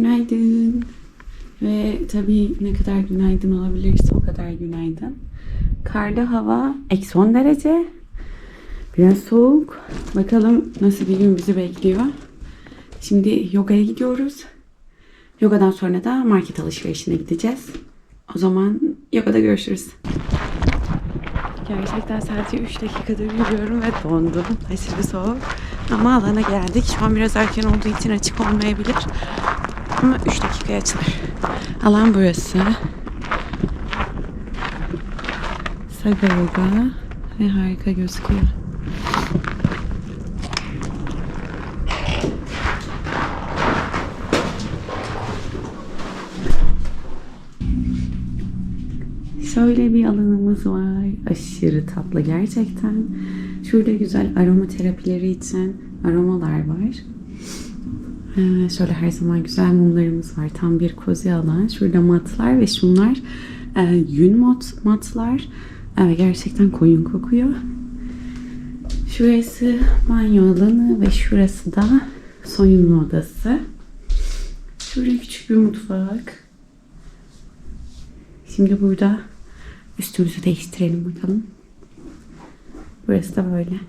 Günaydın. Ve tabii ne kadar günaydın olabilirse o kadar günaydın. Karlı hava, -10 derece. Biraz soğuk. Bakalım nasıl bir gün bizi bekliyor. Şimdi yogaya gidiyoruz. Yogadan sonra da market alışverişine gideceğiz. O zaman yogada görüşürüz. Gerçekten sadece 3 dakikadır yürüyorum ve dondum. Aşırı soğuk. Ama alana geldik. Şu an biraz erken olduğu için açık olmayabilir. Ama 3 dakikaya açılır. Alan burası. Saga Yoga ve harika gözüküyor. Şöyle bir alanımız var. Aşırı tatlı gerçekten. Şurada güzel aromaterapileri için aromalar var. Şöyle her zaman güzel mumlarımız var. Tam bir cozy alan. Şurada matlar ve şunlar yün matlar. Gerçekten koyun kokuyor. Şurası banyo alanı ve şurası da soyunma odası. Şurada küçük bir mutfak. Şimdi burada üstümüzü değiştirelim bakalım. Burası da böyle.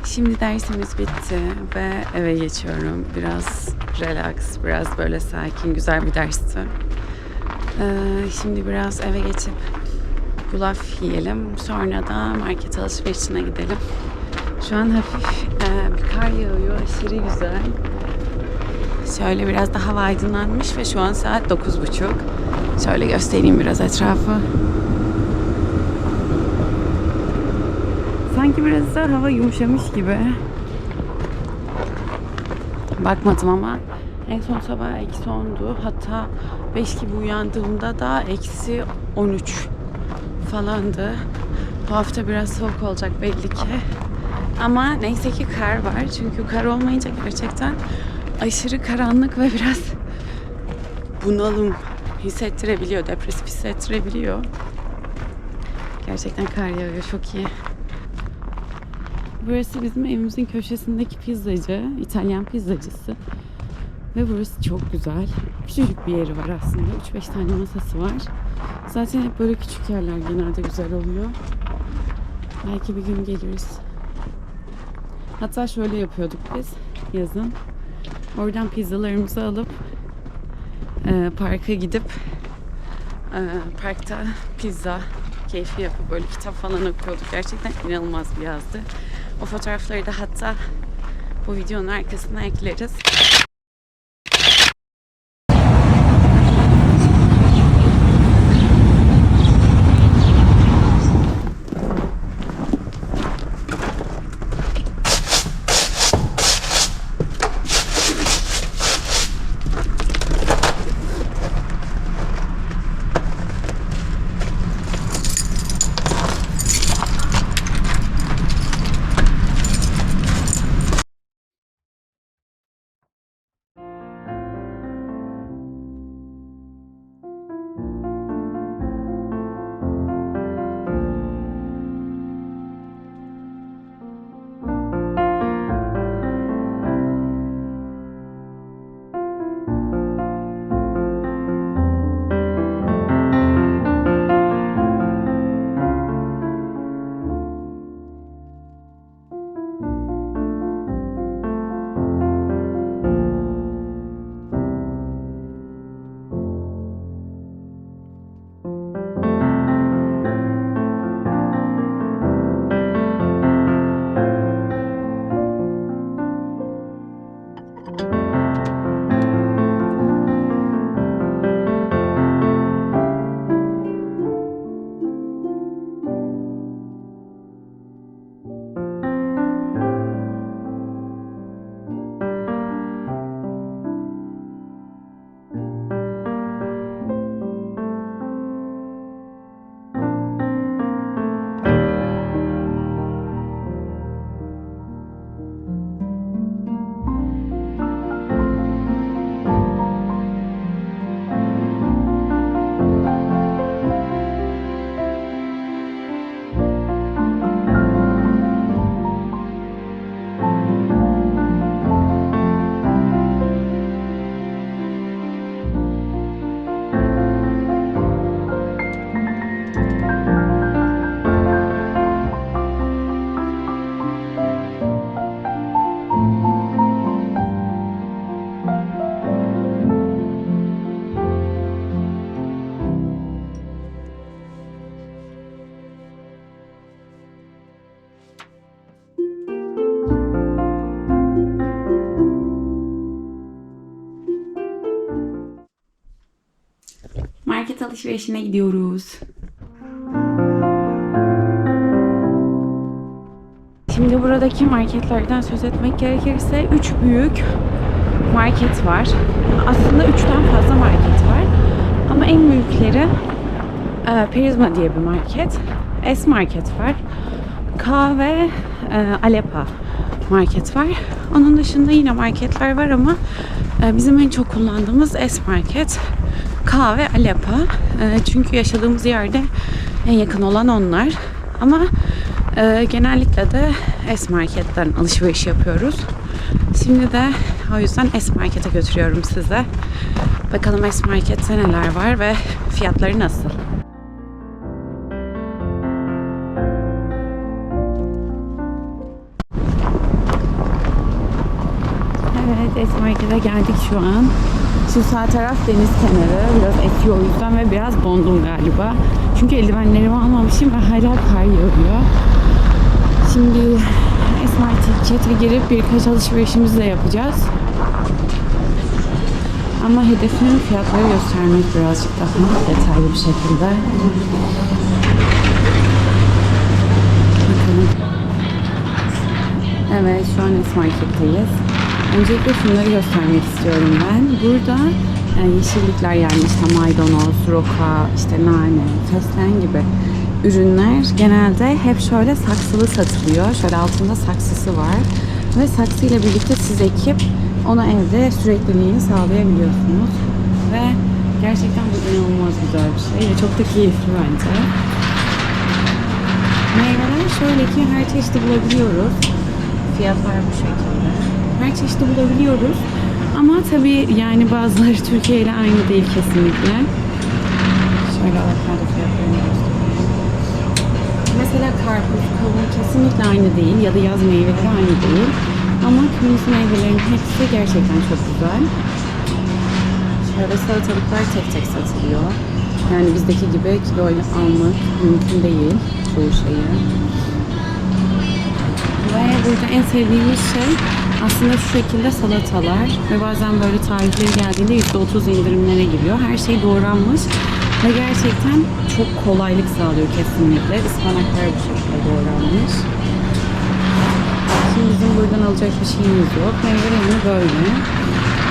Şimdi dersimiz bitti ve eve geçiyorum. Biraz relax, biraz böyle sakin, güzel bir dersti. Şimdi biraz eve geçip yulaf yiyelim. Sonra da market alışverişine gidelim. Şu an hafif bir kar yağıyor, aşırı güzel. Şöyle biraz daha hava aydınlanmış ve şu an saat 9:30. Şöyle göstereyim biraz etrafı. Sanki biraz da hava yumuşamış gibi. Bakmadım ama en son sabah -10'du. Hatta 5 gibi uyandığımda da -13 falandı. Bu hafta biraz soğuk olacak belli ki. Ama neyse ki kar var. Çünkü kar olmayınca gerçekten aşırı karanlık ve biraz bunalım hissettirebiliyor. Depresif hissettirebiliyor. Gerçekten kar yağıyor. Çok iyi. Burası bizim evimizin köşesindeki pizzacı, İtalyan pizzacısı. Ve burası çok güzel. Küçücük bir yeri var aslında. 3-5 tane masası var. Zaten hep böyle küçük yerler genelde güzel oluyor. Belki bir gün geliriz. Hatta şöyle yapıyorduk biz yazın. Oradan pizzalarımızı alıp parka gidip parkta pizza keyfi yapıp böyle kitap falan okuyorduk. Gerçekten inanılmaz bir yazdı. O fotoğrafları da hatta bu videonun arkasına ekleriz. market alışverişine gidiyoruz. Şimdi buradaki marketlerden söz etmek gerekirse 3 büyük market var. Aslında 3'ten fazla market var. Ama en büyükleri Prizma diye bir market. S Market var. K ve Alepa market var. Onun dışında yine marketler var ama bizim en çok kullandığımız S Market, K ve Alepa. Çünkü yaşadığımız yerde en yakın olan onlar. Ama genellikle de S Market'ten alışveriş yapıyoruz. Şimdi de o yüzden S Market'e götürüyorum size. Bakalım S Market'te neler var ve fiyatları nasıl? Evet, S Market'e geldik şu an. Şu sağ taraf deniz kenarı. Biraz esiyor o yüzden ve biraz dondum galiba. Çünkü eldivenlerimi almamışım ve hala kar yağıyor. Şimdi S Market'e girip birkaç alışverişimizi de yapacağız. Ama hedefim fiyatları göstermek birazcık daha detaylı bir şekilde. Bakalım. Evet, şu an S Market'teyiz. Öncelikle şunları göstermek istiyorum ben. Burada yeşillikler, yani işte maydanoz, roka, işte nane, fesleğen gibi ürünler genelde hep şöyle saksılı satılıyor. Şöyle altında saksısı var. Ve saksıyla birlikte siz ekip onu evde sürekliliğini sağlayabiliyorsunuz. Ve gerçekten bu inanılmaz güzel bir şey ve çok da keyifli bence. Meyveler şöyle ki her çeşidi bulabiliyoruz. Fiyatlar bu şekilde. Her çeşidi bulabiliyoruz. Ama tabii yani bazıları Türkiye ile aynı değil kesinlikle. Şöyle avokado fiyatlarını göstereyim. Mesela karpuz, kavun kesinlikle aynı değil ya da yaz meyveleri aynı değil. Ama kırmızı meyvelerin hepsi gerçekten çok güzel. Şöyle salatalıklar tek tek satılıyor. Yani bizdeki gibi kiloyla almak mümkün değil çoğu şeyi. Ve burada en sevdiğimiz şey aslında şu şekilde salatalar ve bazen böyle tarihleri geldiğinde %30 indirimlere giriyor. Her şey doğranmış ve gerçekten çok kolaylık sağlıyor kesinlikle. Ispanaklar bu şekilde doğranmış. Şimdi bizim buradan alacak bir şeyimiz yok. Meyvelerimiz böyle.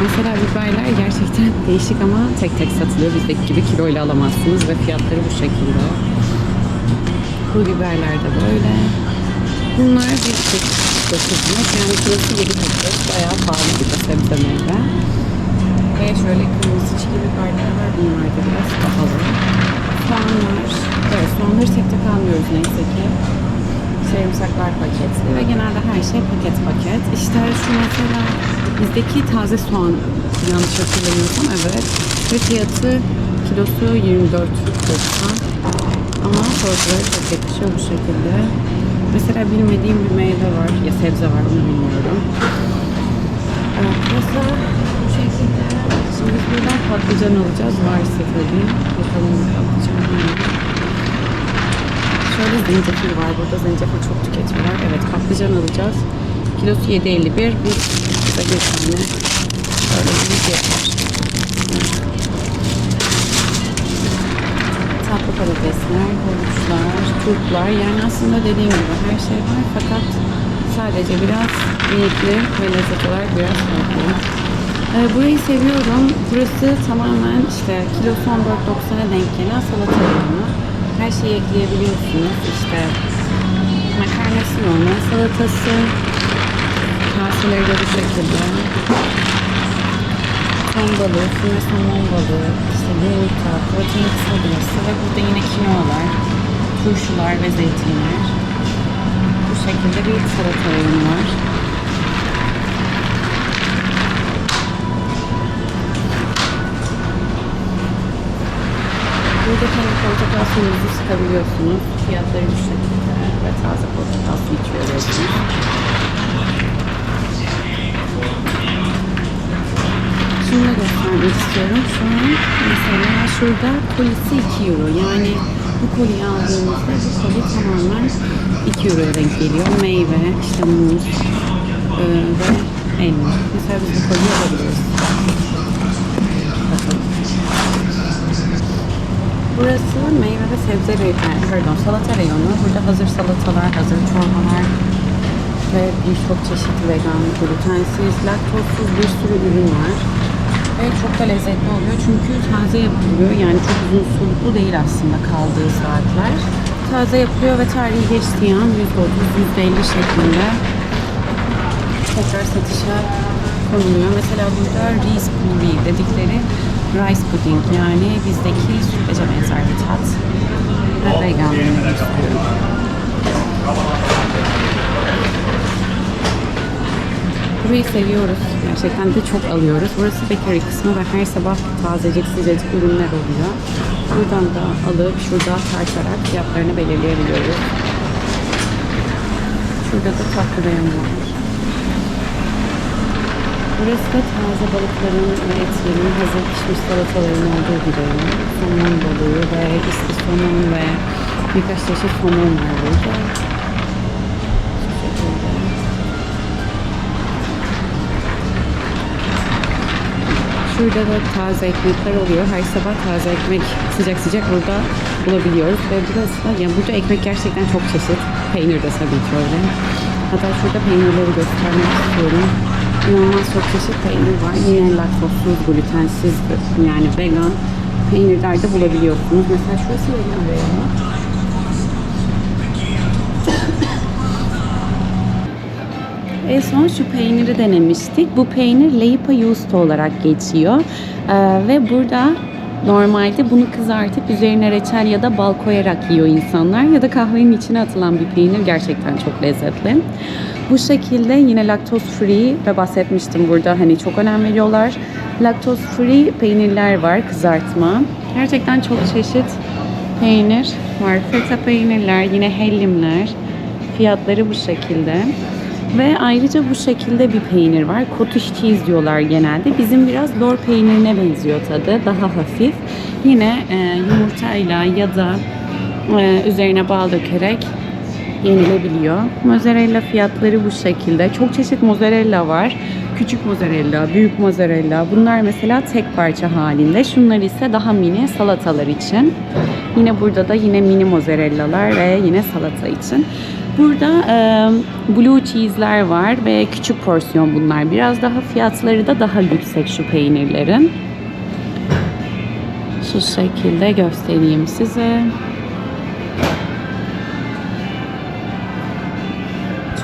Mesela biberler gerçekten değişik ama tek tek satılıyor. Bizdeki gibi kiloyla alamazsınız ve fiyatları bu şekilde. Kuru biberler de böyle. Bunlar 1,9'luk, yani kilosu 7,5, bayağı pahalı bir de sebze meyve. Ve şöyle kırmızı çili biberler var, bunlar da biraz pahalı. Soğanlar, evet soğanları tek tek almıyoruz neyse ki. Sarımsaklar paketli ve genelde her şey paket. İşte şu mesela bizdeki taze soğan, yanlış hatırlamıyorsam, evet. Ve fiyatı kilosu 24,90. Ama sorguları çok yakışıyor bu şekilde. Mesela bilmediğim bir meyve var ya sebze var, onu bilmiyorum. Evet, burası bu şekilde. Şimdi biz buradan patlıcan alacağız. Varsa tabii. Bakalım patlıcan var. Şöyle zencefil var. Burada zencefil çok tüketiyorlar. Evet, patlıcan alacağız. Kilosu 7,51. Biz da bir tane böyle bir yeter. Tatlı patatesler, havuçlar, turplar, yani aslında dediğim gibi her şey var fakat sadece biraz renkli ve lezzet olarak biraz farklı. Burayı seviyorum. Burası tamamen işte kilosu 14,90'a denk gelen salata alanı. Her şeyi ekleyebiliyorsunuz. İşte makarnası, normal salatası, kaseleri de bu şekilde. Ton balığı, füme somon balığı, işte yumurta, protein salatası ve burada yine kinoalar, turşular ve zeytinler. Bu şekilde bir salata reyonu var. Burada kendi portakal suyunuzu sıkabiliyorsunuz. Fiyatları bu şekilde ve taze portakal suyu içiyorsunuz. Şunu da göstermek istiyorum. Şu an mesela şurada kolisi 2 euro. Yani bu koliyi aldığımızda bu koli tamamen 2 euroya denk geliyor. Meyve, işte muz ve elma. Mesela biz bu koliyi alabiliriz. Bakalım. Burası meyve ve sebze reyonu, pardon salata reyonu. Burada hazır salatalar, hazır çorbalar ve birçok çeşit vegan, glutensiz, laktozsuz bir sürü ürün var. Ve çok da lezzetli oluyor çünkü taze yapılıyor. Yani çok uzun soluklu değil aslında kaldığı saatler. Taze yapılıyor ve tarihi geçtiği an %30, %50 şeklinde tekrar satışa konuluyor. Mesela burada rice puri dedikleri rice pudding, yani bizdeki sütlaca benzer bir tat. Ve veganlığını gösteriyor. Burayı seviyoruz. Gerçekten de çok alıyoruz. Burası bakery kısmı ve her sabah tazecik sıcacık ürünler oluyor. Buradan da alıp şurada tartarak fiyatlarını belirleyebiliyoruz. Şurada da tatlı reyonu var. Burası da taze balıkların ve etlerin, hazır pişmiş salataların olduğu bir reyon. Somon balığı ve isti somon ve birkaç çeşit somon var burada. Şu şekilde. Şurada da taze ekmekler oluyor. Her sabah taze ekmek sıcak sıcak burada bulabiliyoruz. Ve burası da, yani burada ekmek gerçekten çok çeşit. Peynir de tabii ki öyle. Hatta şurada peynirleri göstermek istiyorum. İnanılmaz çok çeşit peynir var. Yine laktozsuz, glutensiz, yani vegan peynirler de bulabiliyorsunuz. Mesela şurası vegan reyonu. En son şu peyniri denemiştik. Bu peynir Leipa Justo olarak geçiyor. Ve burada normalde bunu kızartıp üzerine reçel ya da bal koyarak yiyor insanlar. Ya da kahvenin içine atılan bir peynir, gerçekten çok lezzetli. Bu şekilde yine laktoz free ve bahsetmiştim burada, hani çok önem veriyorlar. Laktoz free peynirler var, kızartma. Gerçekten çok çeşit peynir var. Feta peynirler, yine hellimler. Fiyatları bu şekilde. Ve ayrıca bu şekilde bir peynir var. Cottage cheese diyorlar genelde. Bizim biraz lor peynirine benziyor tadı. Daha hafif. Yine yumurtayla ya da üzerine bal dökerek yenilebiliyor. Mozzarella fiyatları bu şekilde. Çok çeşit mozzarella var. Küçük mozzarella, büyük mozzarella. Bunlar mesela tek parça halinde. Şunlar ise daha mini salatalar için. Yine burada da yine mini mozzarellalar ve yine salata için. Burada blue cheese'ler var ve küçük porsiyon bunlar. Biraz daha fiyatları da daha yüksek şu peynirlerin. Şu şekilde göstereyim size.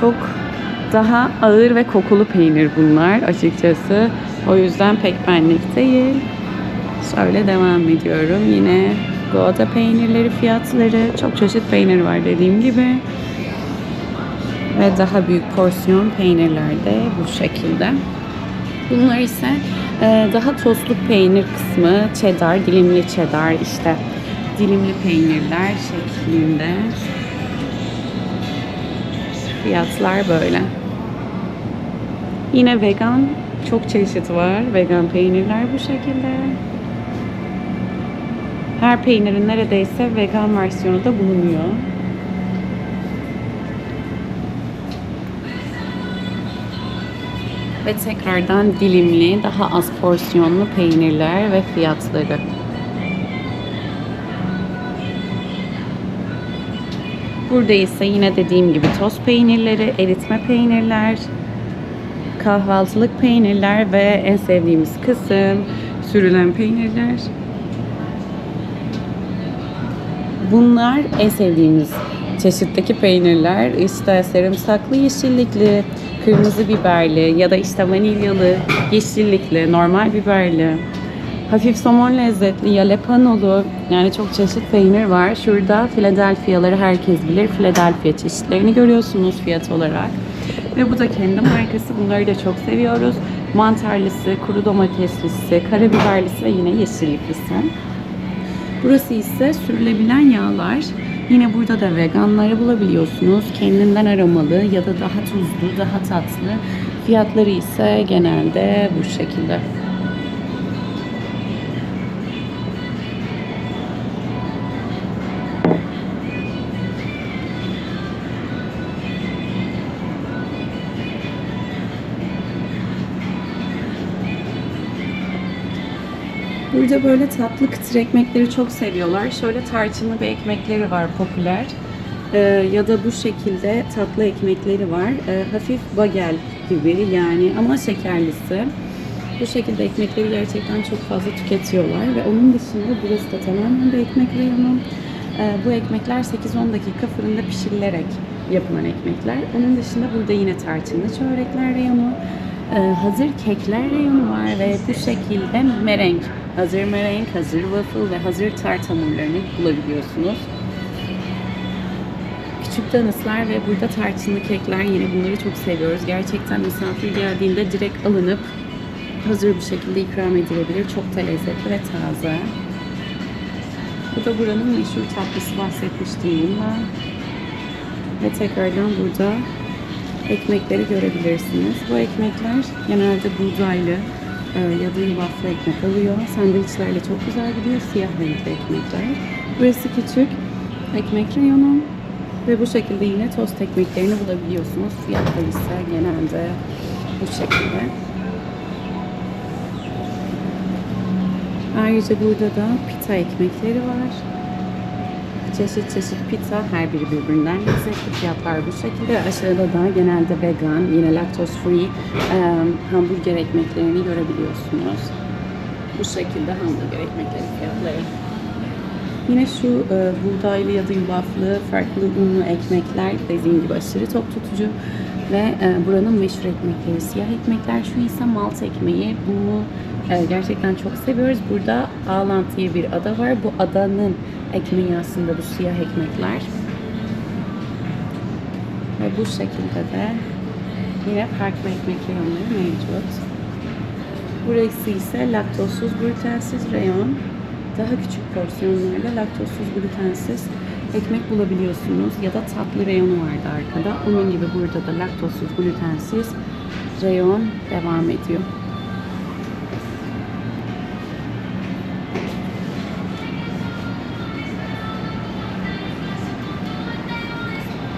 Çok daha ağır ve kokulu peynir bunlar açıkçası. O yüzden pek benlik değil. Şöyle devam ediyorum. Yine Gouda peynirleri fiyatları. Çok çeşit peynir var dediğim gibi. Ve daha büyük porsiyon peynirler de bu şekilde. Bunlar ise daha tostluk peynir kısmı. Cheddar, dilimli cheddar, işte dilimli peynirler şeklinde. Fiyatlar böyle. Yine vegan çok çeşit var. Vegan peynirler bu şekilde. Her peynirin neredeyse vegan versiyonu da bulunuyor. Ve tekrardan dilimli, daha az porsiyonlu peynirler ve fiyatları. Burada ise yine dediğim gibi toz peynirleri, eritme peynirler, kahvaltılık peynirler ve en sevdiğimiz kısım sürülen peynirler. Bunlar en sevdiğimiz çeşitteki peynirler. İşte sarımsaklı, yeşillikli, kırmızı biberli ya da işte vanilyalı, yeşillikli, normal biberli, hafif somon lezzetli, jalapenolu, yani çok çeşit peynir var. Şurada Philadelphia'ları herkes bilir. Philadelphia çeşitlerini görüyorsunuz fiyat olarak. Ve bu da kendi markası. Bunları da çok seviyoruz. Mantarlısı, kuru domateslisi, karabiberlisi ve yine yeşilliklisi. Burası ise sürülebilen yağlar. Yine burada da veganları bulabiliyorsunuz. Kendinden aromalı ya da daha tuzlu, daha tatlı. Fiyatları ise genelde bu şekilde. Bu Burada böyle tatlı kıtır ekmekleri çok seviyorlar. Şöyle tarçınlı bir ekmekleri var popüler. Ya da bu şekilde tatlı ekmekleri var. Hafif bagel gibi yani ama şekerlisi. Bu şekilde ekmekleri gerçekten çok fazla tüketiyorlar ve onun dışında burası da tamamen bir ekmek reyonu. Bu ekmekler 8-10 dakika fırında pişirilerek yapılan ekmekler. Onun dışında burada yine tarçınlı çörekler reyonu, hazır kekler reyonu var ve bu şekilde merenk, hazır waffle ve hazır tart hamurlarını bulabiliyorsunuz. Küçük donutlar ve burada tarçınlı kekler, yine bunları çok seviyoruz. Gerçekten misafir geldiğinde direkt alınıp hazır bir şekilde ikram edilebilir. Çok da lezzetli ve taze. Bu da buranın meşhur tatlısı, bahsetmiştim bundan. Ve tekrardan burada ekmekleri görebilirsiniz. Bu ekmekler genelde buğdaylı ya da yulaflı ekmek oluyor. Sandviçlerle çok güzel gidiyor. Siyah renkli ekmekler. Burası küçük ekmek reyonu. Ve bu şekilde yine tost ekmeklerini bulabiliyorsunuz. Fiyatları ise genelde bu şekilde. Ayrıca burada da pita ekmekleri var. Çeşit çeşit pita, her biri birbirinden lezzetli. Fiyatlar bu şekilde. Aşağıda da genelde vegan, yine lactose free hamburger ekmeklerini görebiliyorsunuz. Bu şekilde hamburger ekmekleri fiyatları. Yine şu buğdaylı ya da yulaflı farklı unlu ekmekler dediğim gibi aşırı tok tutucu ve buranın meşhur ekmekleri siyah ekmekler. Şu ise Malta ekmeği. Bunu gerçekten çok seviyoruz. Burada Åland diye bir ada var. Bu adanın ekmeği aslında bu siyah ekmekler. Ve bu şekilde de yine farklı ekmek reyonları mevcut. Burası ise laktozsuz, glutensiz reyon. Daha küçük porsiyonlarda laktozsuz, glutensiz ekmek bulabiliyorsunuz. Ya da tatlı reyonu vardı arkada. Onun gibi burada da laktozsuz, glutensiz reyon devam ediyor.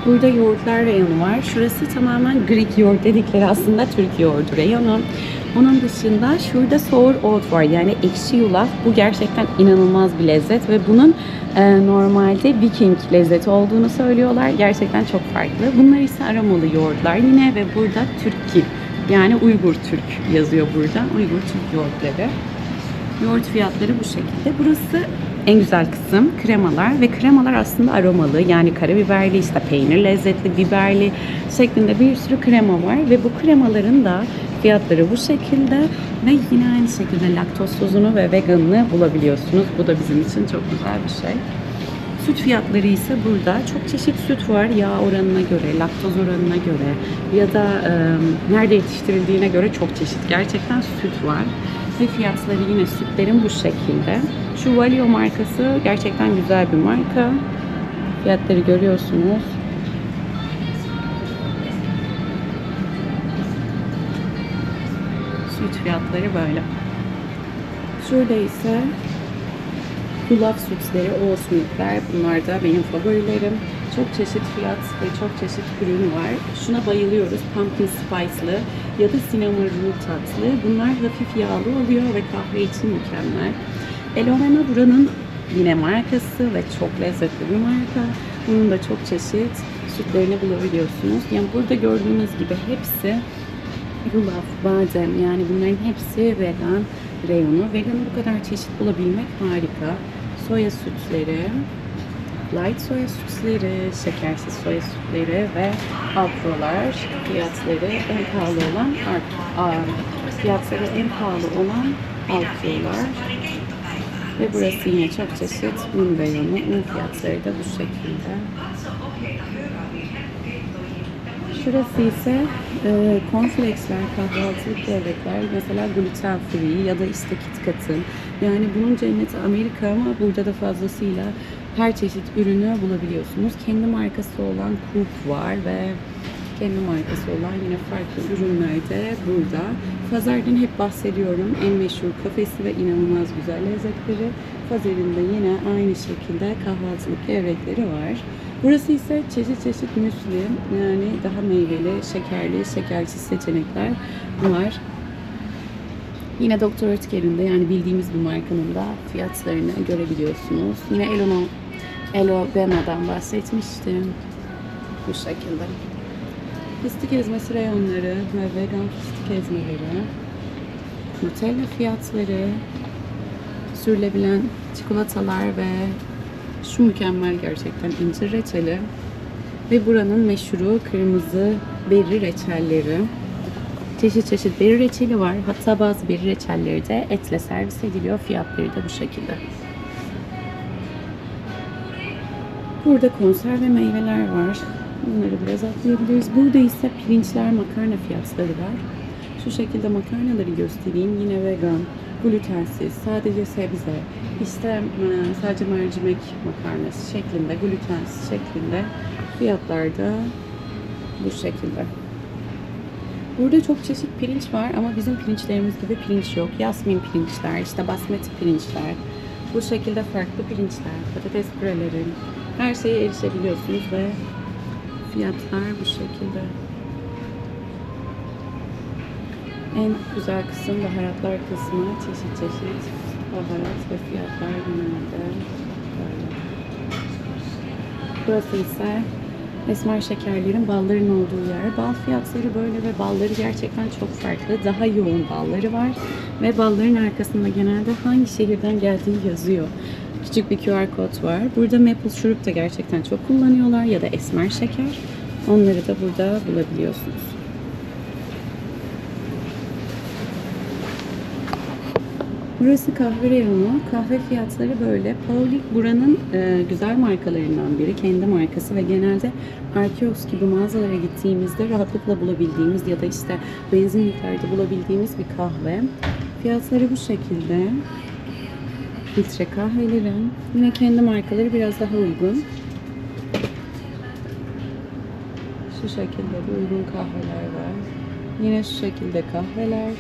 Burada yoğurtlar reyonu var. Şurası tamamen Greek yoğurt dedikleri aslında Türk yoğurdu reyonu. Onun dışında şurada sour oat var, yani ekşi yulaf. Bu gerçekten inanılmaz bir lezzet ve bunun normalde Viking lezzeti olduğunu söylüyorlar. Gerçekten çok farklı. Bunlar ise aromalı yoğurtlar yine ve burada Türk yani Uygur Türk yazıyor burada. Uygur Türk yoğurtları. Yoğurt fiyatları bu şekilde. Burası en güzel kısım, kremalar ve kremalar aslında aromalı, yani karabiberli, işte peynir lezzetli, biberli şeklinde bir sürü krema var ve bu kremaların da fiyatları bu şekilde ve yine aynı şekilde laktozsuzunu ve veganını bulabiliyorsunuz. Bu da bizim için çok güzel bir şey. Süt fiyatları ise burada çok çeşit süt var. Yağ oranına göre, laktoz oranına göre ya da nerede yetiştirildiğine göre çok çeşit gerçekten süt var. Ve fiyatları yine sütlerin bu şekilde. Şu Valio markası gerçekten güzel bir marka. Fiyatları görüyorsunuz. Süt fiyatları böyle. Şurada ise yulaf sütleri, Oğuz milkler. Bunlar da benim favorilerim. Çok çeşit fiyat ve çok çeşit ürün var. Şuna bayılıyoruz. Pumpkin spice'lı ya da cinnamon roll tatlı. Bunlar hafif yağlı oluyor ve kahve için mükemmel. Elovena buranın yine markası ve çok lezzetli bir marka. Bunun da çok çeşit sütlerini bulabiliyorsunuz. Yani burada gördüğünüz gibi hepsi yulaf, badem, yani bunların hepsi vegan reyonu. Veganı bu kadar çeşit bulabilmek harika. Soya sütleri, light soya sütleri, şekersiz soya sütleri ve alprolar. Fiyatları en pahalı olan alprolar. Ve burası yine çok çeşit un reyonu. Un fiyatları da bu şekilde. Şurası ise cornflakesler, kahvaltılık gevrekler, mesela gluten free ya da işte KitKat'ın. Yani bunun cenneti Amerika ama burada da fazlasıyla her çeşit ürünü bulabiliyorsunuz. Kendi markası olan Cook var ve kendi markası olan yine farklı ürünler de burada. Fazer'den hep bahsediyorum. En meşhur kafesi ve inanılmaz güzel lezzetleri. Fazer'in de yine aynı şekilde kahvaltılık gevrekleri var. Burası ise çeşit çeşit müsli, yani daha meyveli, şekerli, şekersiz seçenekler var. Yine Dr. Oetker'in de yani bildiğimiz bir markanın da fiyatlarını görebiliyorsunuz. Yine Elo Bema'dan bahsetmiştim. Bu şekilde. Fıstık ezmesi reyonları ve vegan fıstık ezmeleri. Nutella fiyatları. Sürülebilen çikolatalar ve şu mükemmel gerçekten incir reçeli. Ve buranın meşhuru kırmızı beri reçelleri. Çeşit çeşit beri reçeli var. Hatta bazı beri reçelleri de etle servis ediliyor. Fiyatları da bu şekilde. Burada konserve meyveler var. Bunları biraz atlayabiliriz. Burada ise pirinçler, makarna fiyatları var. Şu şekilde makarnaları göstereyim. Yine vegan, glutensiz, sadece sebze, işte sadece mercimek makarnası şeklinde, glutensiz şeklinde fiyatlar da bu şekilde. Burada çok çeşit pirinç var ama bizim pirinçlerimiz gibi pirinç yok. Yasmin pirinçler, işte basmati pirinçler, bu şekilde farklı pirinçler, patates püreleri, her şeye erişebiliyorsunuz ve fiyatlar bu şekilde. En güzel kısım baharatlar kısmı, çeşit çeşit baharat ve fiyatlar genelde böyle. Burası ise esmer şekerlerin, balların olduğu yer. Bal fiyatları böyle ve balları gerçekten çok farklı. Daha yoğun balları var ve balların arkasında genelde hangi şehirden geldiği yazıyor. Küçük bir QR kod var. Burada maple şurup da gerçekten çok kullanıyorlar ya da esmer şeker. Onları da burada bulabiliyorsunuz. Burası kahve reyonu. Kahve fiyatları böyle. Paulik buranın güzel markalarından biri. Kendi markası ve genelde Arkeos gibi mağazalara gittiğimizde rahatlıkla bulabildiğimiz ya da işte benzinliklerde bulabildiğimiz bir kahve. Fiyatları bu şekilde. Filtre kahvelerin. Yine kendi markaları biraz daha uygun. Şu şekilde bir uygun kahveler var. Yine şu şekilde kahveler.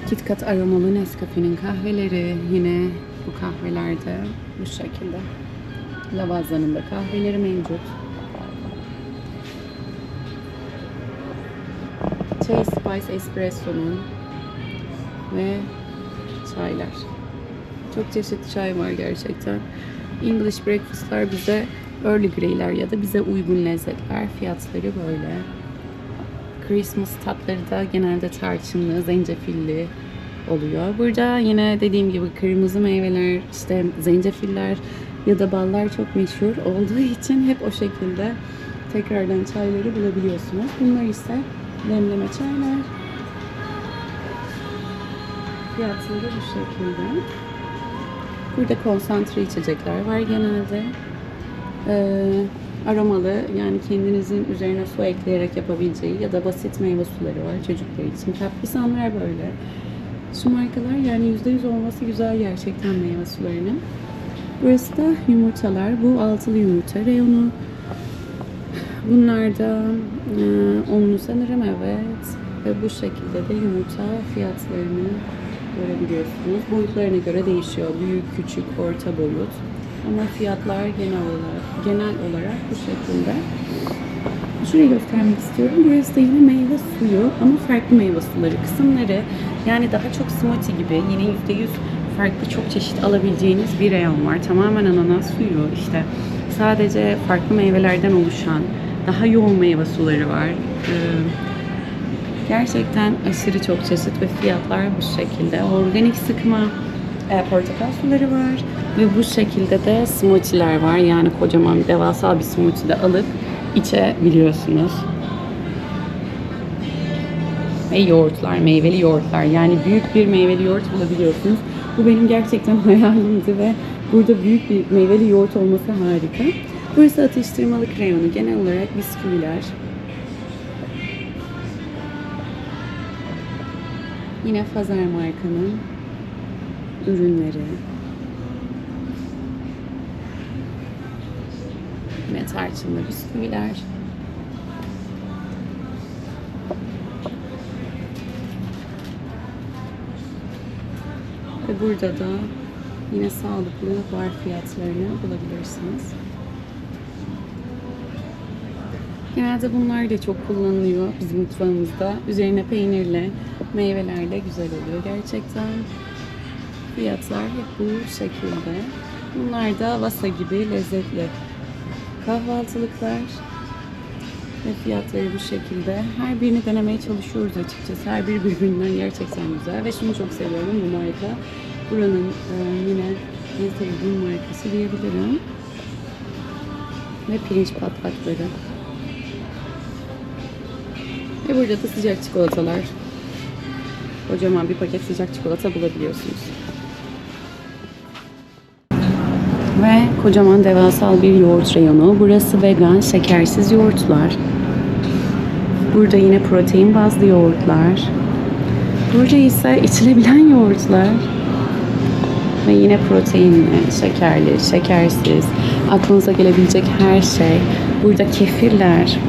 KitKat aromalı Nescafe'nin kahveleri. Yine bu kahvelerde bu şekilde. Lavaza'nın da kahveleri mevcut. Chai Spice Espresso'nun ve çaylar. Çok çeşitli çay var gerçekten. English breakfast'lar bize Early Grey'ler ya da bize uygun lezzetler. Fiyatları böyle. Christmas tatları da genelde tarçınlı, zencefilli oluyor. Burada yine dediğim gibi kırmızı meyveler, işte zencefiller ya da ballar çok meşhur olduğu için hep o şekilde tekrardan çayları bulabiliyorsunuz. Bunlar ise demleme çaylar. Fiyatları bu şekilde. Burada konsantre içecekler var genelde. Aromalı, yani kendinizin üzerine su ekleyerek yapabileceği ya da basit meyve suları var çocuklar için. Kaprisanlar böyle. Şu markalar yani %100 olması güzel gerçekten meyve sularının. Burası da yumurtalar. Bu altılı yumurta reyonu. Bunlar da onlu sanırım, evet. Ve bu şekilde de yumurta fiyatlarını görebiliyorsunuz. Boyutlarına göre değişiyor. Büyük, küçük, orta boyut. Ama fiyatlar genel olarak bu şekilde. Şurayı göstermek istiyorum. Burası da yine meyve suyu ama farklı meyve suları kısımları. Yani daha çok smoothie gibi yine %100 farklı çok çeşit alabileceğiniz bir reyon var. Tamamen ananas suyu, işte sadece farklı meyvelerden oluşan daha yoğun meyve suları var. Gerçekten aşırı çok çeşit ve fiyatlar bu şekilde. Organik sıkma portakal suları var ve bu şekilde de smoothie'ler var. Yani kocaman devasa bir smoothie de alıp içebiliyorsunuz. Ve yoğurtlar, meyveli yoğurtlar. Yani büyük bir meyveli yoğurt bulabiliyorsunuz. Bu benim gerçekten hayalimdi ve burada büyük bir meyveli yoğurt olması harika. Burası atıştırmalık reyonu. Genel olarak bisküviler. Yine Fazer markanın ürünleri. Yine tarçınlı bisküviler. Ve burada da yine sağlıklı bar fiyatlarını bulabilirsiniz. Genelde bunlar da çok kullanılıyor bizim mutfağımızda. Üzerine peynirle, meyvelerle güzel oluyor gerçekten. Fiyatlar hep bu şekilde. Bunlar da vasa gibi lezzetli kahvaltılıklar. Ve fiyatları bu şekilde. Her birini denemeye çalışıyoruz açıkçası. Her biri birbirinden gerçekten güzel. Ve şunu çok seviyorum bu marka. Buranın yine en sevdiğim markası diyebilirim. Ve pirinç patlakları. Ve burada da sıcak çikolatalar. Kocaman bir paket sıcak çikolata bulabiliyorsunuz. Ve kocaman devasal bir yoğurt reyonu. Burası vegan, şekersiz yoğurtlar. Burada yine protein bazlı yoğurtlar. Burada ise içilebilen yoğurtlar. Ve yine proteinli, şekerli, şekersiz, aklınıza gelebilecek her şey. Burada kefirler.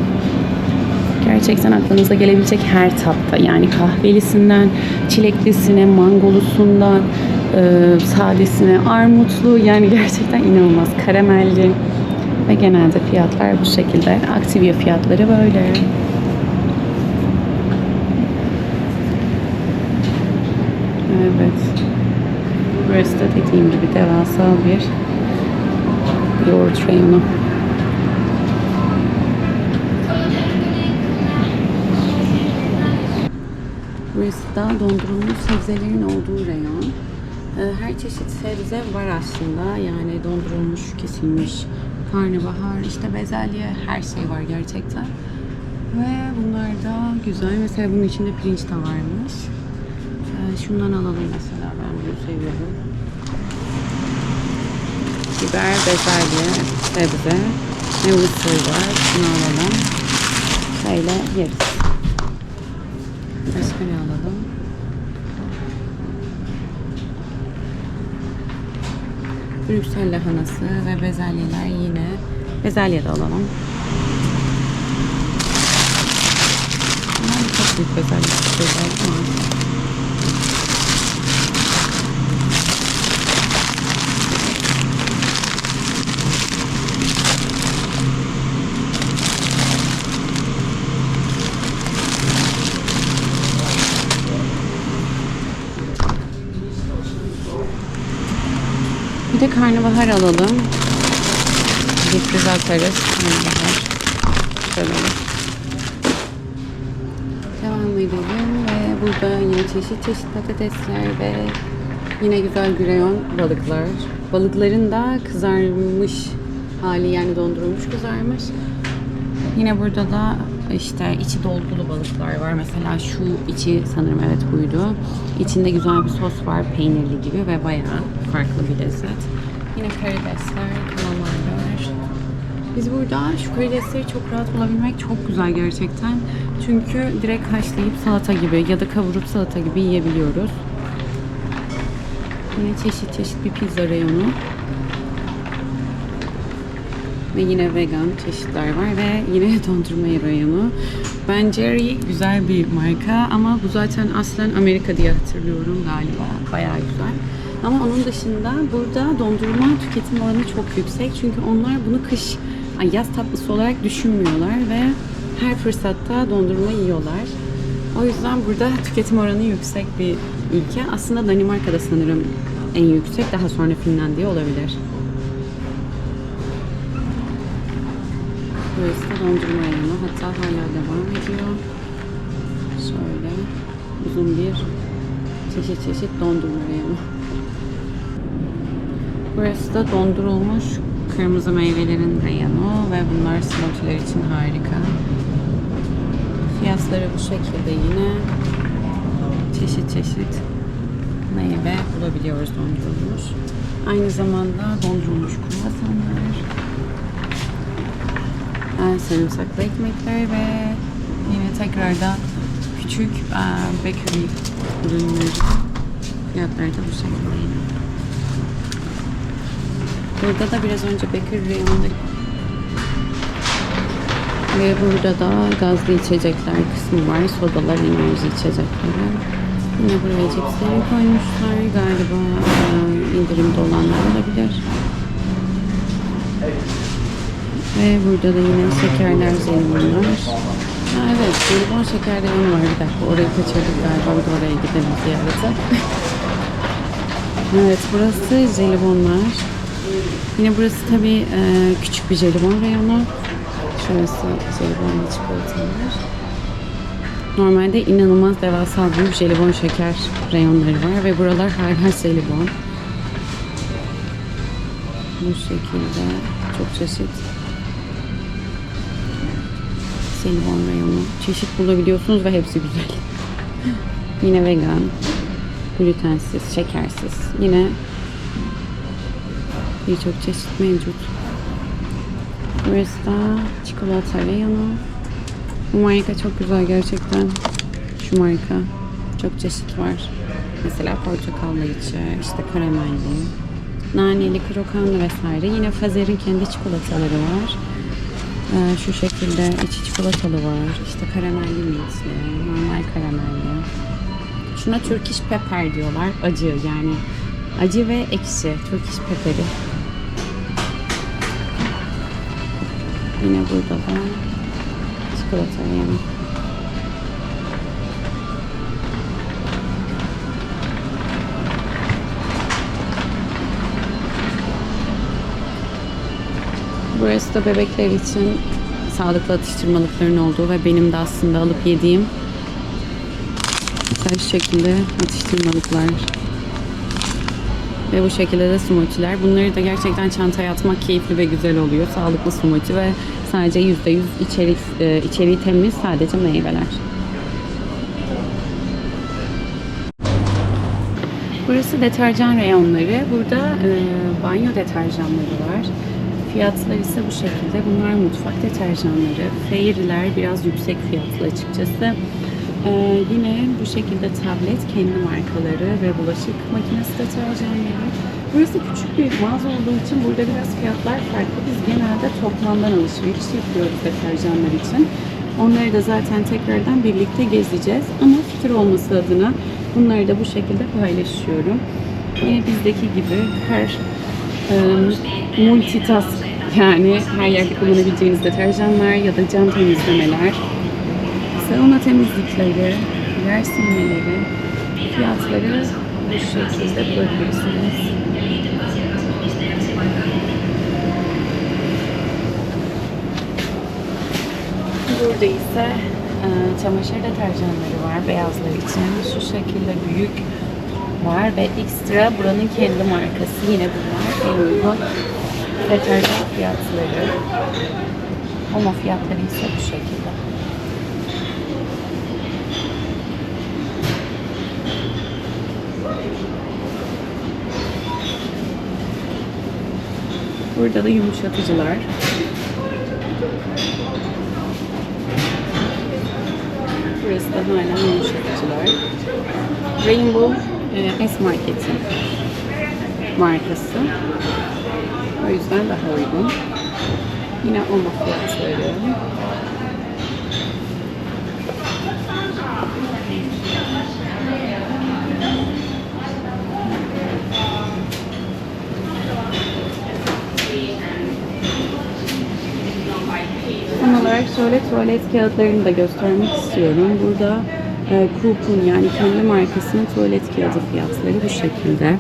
Gerçekten aklınıza gelebilecek her tatta. Yani kahvelisinden, çileklisine, mangolusundan, sadesine, armutlu. Yani gerçekten inanılmaz. Karamelli. Ve genelde fiyatlar bu şekilde. Activia fiyatları böyle. Evet. Burası da dediğim gibi devasa bir yoğurt reyonu. Burası da dondurulmuş sebzelerin olduğu reyon. Her çeşit sebze var aslında. Yani dondurulmuş, kesilmiş, karnabahar, işte bezelye, her şey var gerçekten. Ve bunlar da güzel. Mesela bunun içinde pirinç de varmış. Şundan alalım mesela, ben bunu seviyorum. Biber, bezelye, sebze ve mısır var. Şunu alalım. Şöyle yeriz. Başka ne alalım? Brüksel lahanası ve bezelyeler yine. Bezelye de alalım. Bunlar çok büyük bezelye ama. Bir de karnabahar alalım. Difrize atarız. Karnabahar. Şöyle. Devam edelim ve burada yine çeşit çeşit patatesler ve yine güzel güreyon balıklar. Balıkların da kızarmış hali, yani dondurulmuş kızarmış. Yine burada da işte içi dolgulu balıklar var. Mesela şu içi sanırım evet buydu. İçinde güzel bir sos var, peynirli gibi ve bayağı farklı bir lezzet. Yine karidesler, kalamarlar. Biz burada şu karidesleri çok rahat bulabilmek çok güzel gerçekten. Çünkü direkt haşlayıp salata gibi ya da kavurup salata gibi yiyebiliyoruz. Yine çeşit çeşit bir pizza reyonu. Ve yine vegan çeşitler var ve yine dondurma reyonu. Ben Jerry güzel bir marka ama bu zaten aslen Amerika diye hatırlıyorum galiba. Bayağı güzel. Ama onun dışında burada dondurma tüketim oranı çok yüksek. Çünkü onlar bunu yaz tatlısı olarak düşünmüyorlar ve her fırsatta dondurma yiyorlar. O yüzden burada tüketim oranı yüksek bir ülke. Aslında Danimarka'da sanırım en yüksek. Daha sonra Finlandiya olabilir. Burası da dondurma reyonu. Hatta hala devam ediyor. Şöyle uzun bir çeşit dondurma reyonu. Burası da dondurulmuş kırmızı meyvelerin reyonu ve bunlar smoothie'ler için harika. Fiyatları bu şekilde yine. Çeşit meyve bulabiliyoruz dondurulmuş. Aynı zamanda dondurulmuş kruvasanlar. Sarımsaklı ekmekler ve yine tekrardan küçük bakery ürünleri. Fiyatları da bu şekilde yine. Burada da biraz önce bakery reyonunda ve burada da gazlı içecekler kısmı var. Sodalar, enerji içecekleri. Yine buraya cipsleri koymuşlar. Galiba indirimde olanlar olabilir. Ve Ve burada da yine şekerler, jelibonlar. Ha, evet, jelibon şeker reyonu var. Bir dakika, orayı kaçırdık galiba. Bir de oraya gidelim ziyarete. Evet, burası jelibonlar. Yine burası tabii küçük bir jelibon reyonu. Şurası jelibonlu çikolatalar. Normalde inanılmaz devasa büyük jelibon şeker reyonları var ve buralar hala jelibon. Bu şekilde çok çeşit jelibon reyonu. Çeşit bulabiliyorsunuz ve hepsi güzel. Yine vegan, glutensiz, şekersiz. Yine birçok çeşit mevcut. Burası da çikolata reyonu. Bu marka çok güzel gerçekten. Şu marka. Çok çeşit var. Mesela portakallı içi, işte karamelli, naneli, krokanlı vesaire. Yine Fazer'in kendi çikolataları var. Şu şekilde içi çikolatalı var. İşte karamelli mintli, normal karamelli. Şuna Turkish pepper diyorlar. Acı yani. Acı ve ekşi. Turkish pepper'i. Yine burada da çikolata yani. Burası da bebekler için sağlıklı atıştırmalıkların olduğu ve benim de aslında alıp yediğim mesela şu şekilde atıştırmalıklar. Ve bu şekilde de smoothie'ler. Bunları da gerçekten çantaya atmak keyifli ve güzel oluyor. Sağlıklı smoothie ve sadece %100 içeriği temiz, sadece meyveler. Burası deterjan reyonları. Burada banyo deterjanları var. Fiyatlar ise bu şekilde. Bunlar mutfak deterjanları. Fairy'ler biraz yüksek fiyatlı açıkçası. Yine bu şekilde tablet kendi markaları ve bulaşık makinesi deterjanları. Burası küçük bir mağaza olduğu için burada biraz fiyatlar farklı. Biz genelde toplamdan alışveriş yapıyoruz deterjanlar için. Onları da zaten tekrardan birlikte gezeceğiz. Ama fikir olması adına bunları da bu şekilde paylaşıyorum. Yine bizdeki gibi her multitask yani her yerde kullanabileceğiniz deterjanlar ya da cam temizlemeler, sauna temizlikleri, yer silmeleri, fiyatları bu şekilde bulabilirsiniz. Burada ise çamaşır deterjanları var beyazlar için. Şu şekilde büyük var ve ekstra buranın kendi markası. Yine bunlar en uygun deterjan fiyatları. Ama fiyatları ise bu şekilde. Burada da yumuşatıcılar. Burası da hala yumuşatıcılar. Rainbow S-Market'in markası. O yüzden daha uygun. Yine Omo fiyatları. Son olarak şöyle tuvalet kağıtlarını da göstermek istiyorum. Burada Coop'un yani kendi markasının tuvalet kağıdı fiyatları bu şekilde.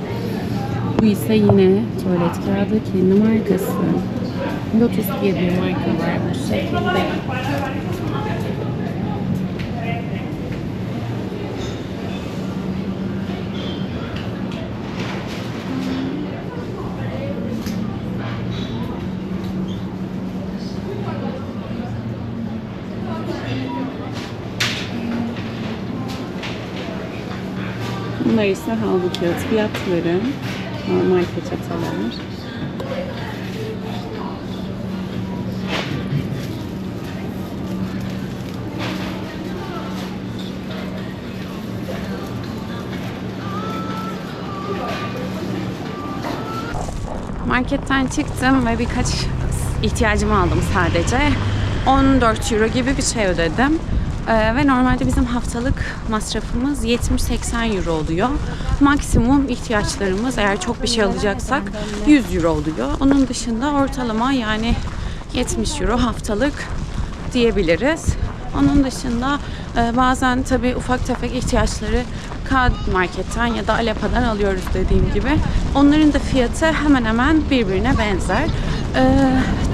Bu ise yine tuvalet kağıdı kendi markası. Lotus diye bir marka var bu şekilde. Bunlar ise havlu kağıt fiyatları. Normal peçeteler. Marketten çıktım ve birkaç ihtiyacımı aldım sadece. 14 euro gibi bir şey ödedim. Ve normalde bizim haftalık masrafımız 70-80 euro oluyor. Maksimum ihtiyaçlarımız eğer çok bir şey alacaksak 100 euro oluyor. Onun dışında ortalama yani 70 euro haftalık diyebiliriz. Onun dışında bazen tabii ufak tefek ihtiyaçları K marketten ya da Alepa'dan alıyoruz dediğim gibi. Onların da fiyatı hemen hemen birbirine benzer.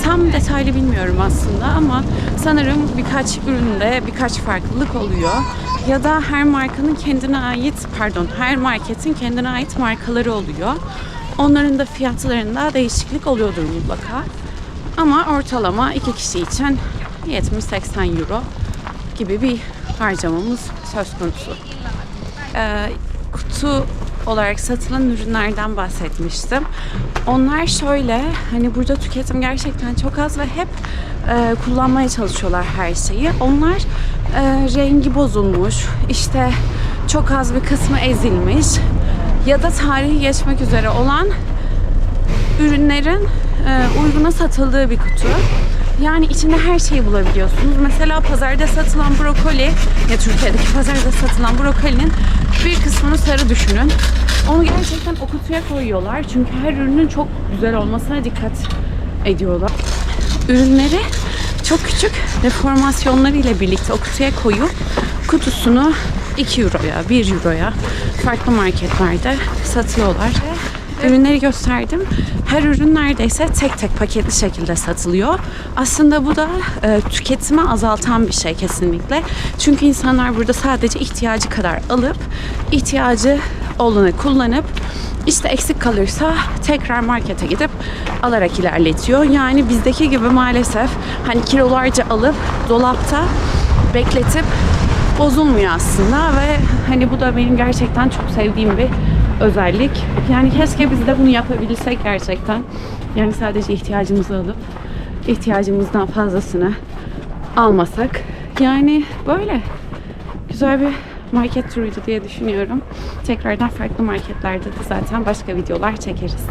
Tam detaylı bilmiyorum aslında ama sanırım birkaç üründe birkaç farklılık oluyor. Ya da her markanın kendine ait, her marketin kendine ait markaları oluyor. Onların da fiyatlarında değişiklik oluyordur mutlaka. Ama ortalama 2 kişi için 70-80 euro gibi bir harcamamız söz konusu. Kutu olarak satılan ürünlerden bahsetmiştim. Onlar şöyle, hani burada tüketim gerçekten çok az ve hep kullanmaya çalışıyorlar her şeyi. Onlar rengi bozulmuş, işte çok az bir kısmı ezilmiş ya da tarihi geçmek üzere olan ürünlerin uyguna satıldığı bir kutu. Yani içinde her şeyi bulabiliyorsunuz. Mesela pazarda satılan brokoli, ya Türkiye'deki pazarda satılan brokolinin bir kısmını sarı düşünün. Onu gerçekten o kutuya koyuyorlar. Çünkü her ürünün çok güzel olmasına dikkat ediyorlar. Ürünleri çok küçük deformasyonları ile birlikte o kutuya koyup kutusunu 2 euroya, 1 euroya farklı marketlerde satıyorlar. Ürünleri gösterdim. Her ürün neredeyse tek tek paketli şekilde satılıyor. Aslında bu da tüketimi azaltan bir şey kesinlikle. Çünkü insanlar burada sadece ihtiyacı kadar alıp ihtiyacı olanı kullanıp işte eksik kalırsa tekrar markete gidip alarak ilerletiyor. Yani bizdeki gibi maalesef hani kilolarca alıp dolapta bekletip bozulmuyor aslında ve hani bu da benim gerçekten çok sevdiğim bir özellik. Yani keşke biz de bunu yapabilsek gerçekten. Yani sadece ihtiyacımızı alıp ihtiyacımızdan fazlasını almasak. Yani böyle güzel bir market turuydu diye düşünüyorum. Tekrardan farklı marketlerde de zaten başka videolar çekeriz.